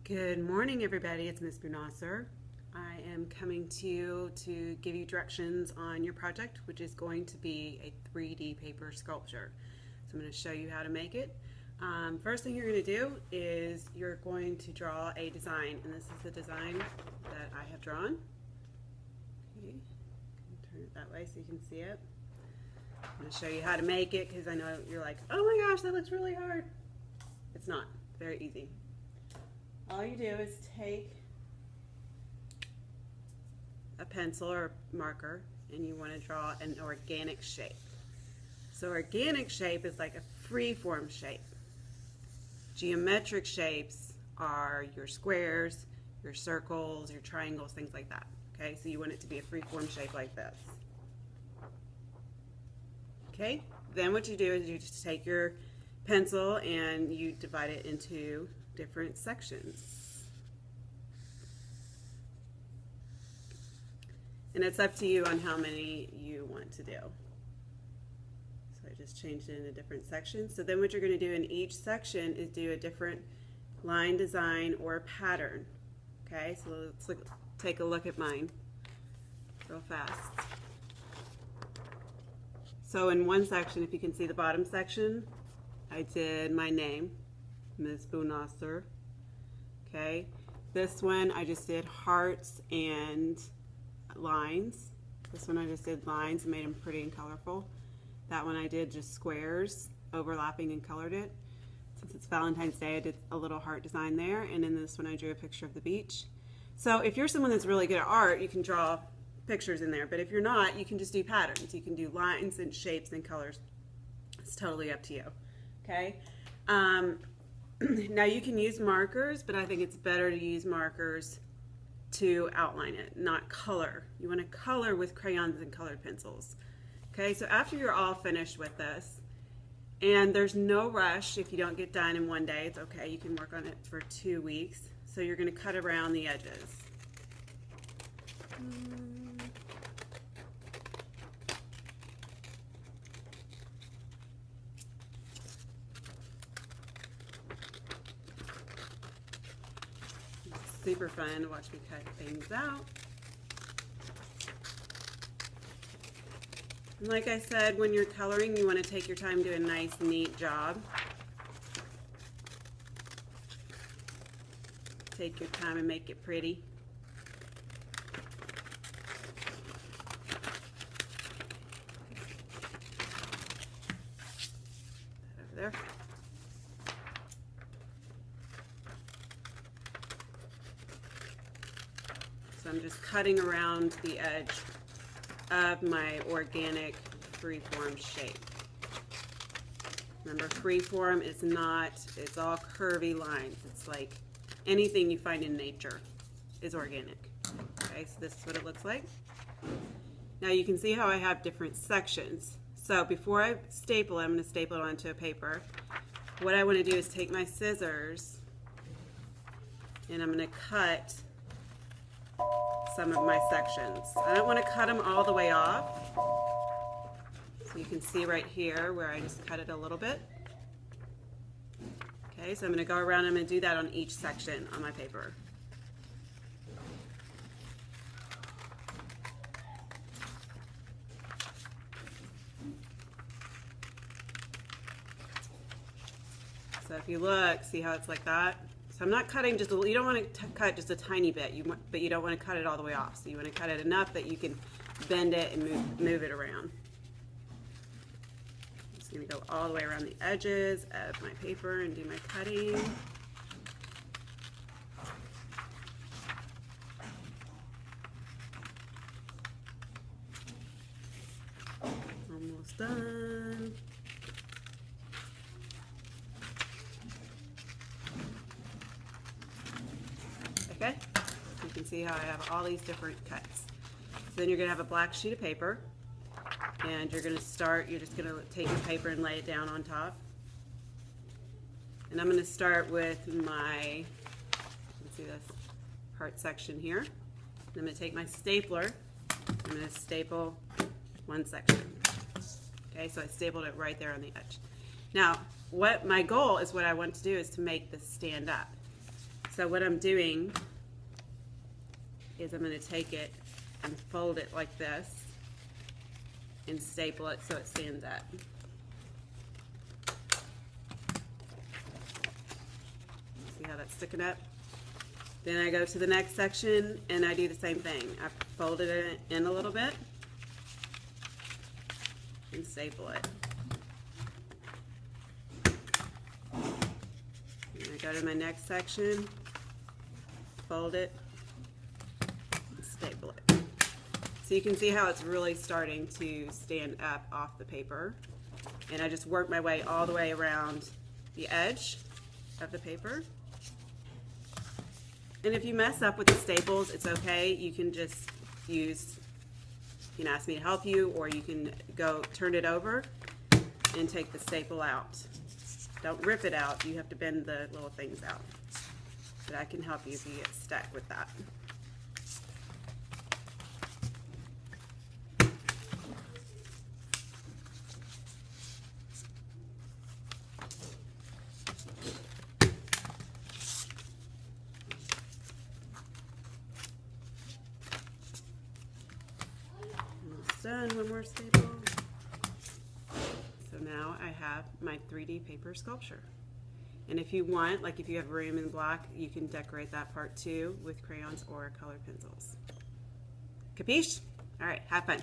Good morning, everybody. It's Ms. Bunasser. I am coming to you to give you directions on your project, which is going to be a 3D paper sculpture. So I'm going to show you how to make it. First thing you're going to do is you're going to draw a design, and this is the design that I have drawn. Okay, turn it that way so you can see it. I'm going to show you how to make it because I know you're like, oh my gosh, that looks really hard. It's not. It's very easy. All you do is take a pencil or marker and you want to draw an organic shape. So organic shape is like a free-form shape. Geometric shapes are your squares, your circles, your triangles, things like that. Okay, so you want it to be a free-form shape like this. Okay, then what you do is you just take your pencil and you divide it into different sections. And it's up to you on how many you want to do. So I just changed it into different sections. So then what you're going to do in each section is do a different line design or pattern. Okay, so let's take a look at mine real fast. So in one section, if you can see the bottom section, I did my name, Ms. Bunasser. Okay, this one I just did hearts and lines. This one I just did lines and made them pretty and colorful. That one I did just squares, overlapping and colored it. Since it's Valentine's Day, I did a little heart design there, and in this one I drew a picture of the beach. So if you're someone that's really good at art, you can draw pictures in there, but if you're not, you can just do patterns. You can do lines and shapes and colors. It's totally up to you. Okay. Now you can use markers, but I think it's better to use markers to outline it, not color. You want to color with crayons and colored pencils. Okay, so after you're all finished with this, and there's no rush if you don't get done in one day, it's okay, you can work on it for 2 weeks. So you're going to cut around the edges. Super fun to watch me cut things out. And like I said, when you're coloring, you want to take your time, do a nice, neat job. Take your time and make it pretty. Over there. So I'm just cutting around the edge of my organic freeform shape. Remember, freeform is not, it's all curvy lines. It's like anything you find in nature is organic. Okay, so this is what it looks like. Now you can see how I have different sections. So before I staple it, I'm going to staple it onto a paper. What I want to do is take my scissors and I'm going to cut some of my sections. I don't want to cut them all the way off. So you can see right here where I just cut it a little bit. Okay, so I'm going to go around and I'm going to do that on each section on my paper. So if you look, see how it's like that? So I'm not cutting just a little, you don't want to cut just a tiny bit, but you don't want to cut it all the way off. So you want to cut it enough that you can bend it and move it around. I'm just going to go all the way around the edges of my paper and do my cutting. Almost done. Okay, you can see how I have all these different cuts. So then you're going to have a black sheet of paper, and you're going to start, you're just going to take your paper and lay it down on top. And I'm going to start with my, you can see this heart section here. And I'm going to take my stapler, I'm going to staple one section. Okay, so I stapled it right there on the edge. Now, what my goal is, what I want to do is to make this stand up. So what I'm doing is I'm going to take it and fold it like this and staple it so it stands up. See how that's sticking up? Then I go to the next section and I do the same thing. I folded it in a little bit and staple it. And I go to my next section, fold it, and staple it. So you can see how it's really starting to stand up off the paper. And I just work my way all the way around the edge of the paper. And if you mess up with the staples, it's okay. You can just use, you can ask me to help you, or you can go turn it over and take the staple out. Don't rip it out. You have to bend the little things out. But I can help you if you get stuck with that. Done. One more staple. So now I have my 3D paper sculpture. And if you want, like if you have room in black, you can decorate that part too with crayons or colored pencils. Capiche? All right, have fun.